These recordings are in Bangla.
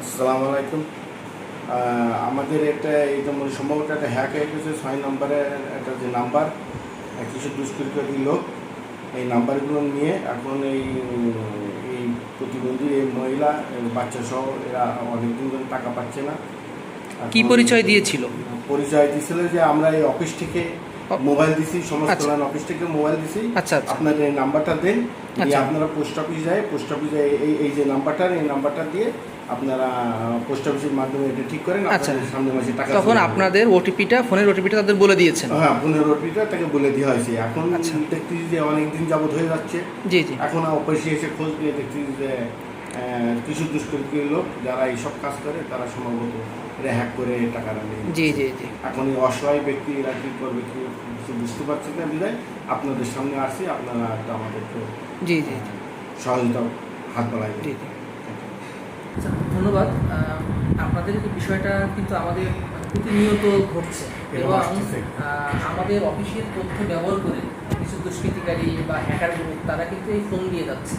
আসসালামু আলাইকুম। আমাদের একটা এটা সম্ভবত একটা হ্যাক হয়ে গেছে। 6 নম্বরের একটা যে নাম্বার, কিছু দুষ্কৃতকারী লোক এই নাম্বারগুলো নিয়ে এখন এই প্রতিবন্ধী এই মহিলা বাচ্চা সহ এরা অনেকদিন ধরে টাকা পাচ্ছে না। কি পরিচয় দিয়েছিল? পরিচয় দিয়েছিল যে আমরা এই অফিস থেকে মোবাইল দিছি, সমাজ আচ্ছা। কল্যাণ অফিস থেকে মোবাইল দিছি, আচ্ছা আচ্ছা আপনার এই নাম্বারটা দেন, দিয়ে আচ্ছা। আপনারা পোস্ট অফিস যায়, পোস্ট অফিসে এই যে নাম্বারটা দিয়ে আপনারা পোস্ট অফিসের মাধ্যমে এটা ঠিক করেন, আচ্ছা। আপনাদের সামনে মাসে টাকা তখন চলে যাবে। আপনাদের ফোনের ওটিপিটা তাদের বলে দিয়েছেন? হ্যাঁ, 15টা তাকে বলে দেওয়া হয়েছে। এখন আচ্ছা। দেখতেছি যে অনেকদিন যাবত হয়ে যাচ্ছে। জি জি এখন অফিসে এসে খোঁজ নিয়ে দেখতেছি যে কিছু দুষ্কৃতী লোক যারা এইসব কাজ করে তারা সম্ভবত এটা হ্যাক করে টাকাটা নিয়ে জি নিচ্ছে। জি জি এখন এই অসহায় ব্যক্তি এরা কী করবে কি কিছু বুঝতে পারছে না বিধায় আপনাদের সামনে আসছি, আপনারা একটা আমাদেরকে জি জি সহযোগিতা হাত বাড়াই। জি জি। আচ্ছা, ধন্যবাদ। আপনাদের এই বিষয়টা কিন্তু আমাদের প্রতিনিয়ত ঘটছে এবং আমাদের অফিসের তথ্য ব্যবহার করে কিছু দুষ্কৃতিকারী বা হ্যাকার গ্রুপ তারা কিন্তু এই ফোন দিয়ে যাচ্ছে।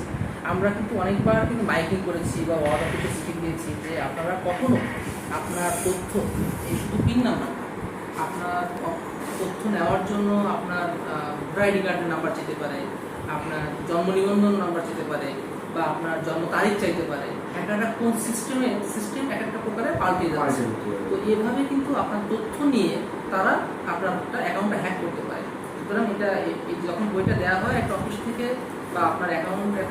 আমরা কিন্তু অনেকবার কিন্তু মাইকিং করেছি বা ওয়ার্ড অফিসে চিঠি দিয়েছি যে আপনারা কখনো আপনার তথ্য, এই শুধু পিন নাম্বার, আপনার তথ্য নেওয়ার জন্য আপনার ভোটার আইডি কার্ডের নাম্বার যেতে পারে, আপনার জন্ম নিবন্ধন নাম্বার যেতে পারে, বা আপনার জন্ম তারিখ চাইতে পারে। একটা কোন সিস্টেম এক একটা প্রকারে পাল্টে যাচ্ছে। তো এভাবে কিন্তু আপনার তথ্য নিয়ে তারা আপনার অ্যাকাউন্টটা হ্যাক করতে পারে। সুতরাং এটা যখন বইটা দেওয়া হয় একটা অফিস থেকে বা আপনার অ্যাকাউন্টের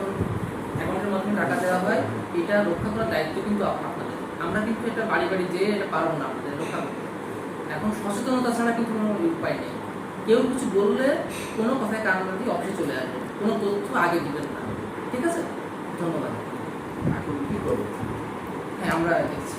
মাধ্যমে টাকা দেওয়া হয়, এটা রক্ষা করার দায়িত্ব কিন্তু আপনাদের। আমরা কিন্তু এটা বাড়ি বাড়ি যেয়ে এটা পারবো না আপনাদের রক্ষা করতে। এখন সচেতনতা ছাড়া কিন্তু কোনো উপায় নেই। কেউ কিছু বললে কোনো কথায় কান না দিয়ে অফিসে চলে আসবে, কোনো তথ্য আগে দিবেন না। ঠিক আছে, ধন্যবাদ। এখন কী করবো? হ্যাঁ, আমরা দেখছি।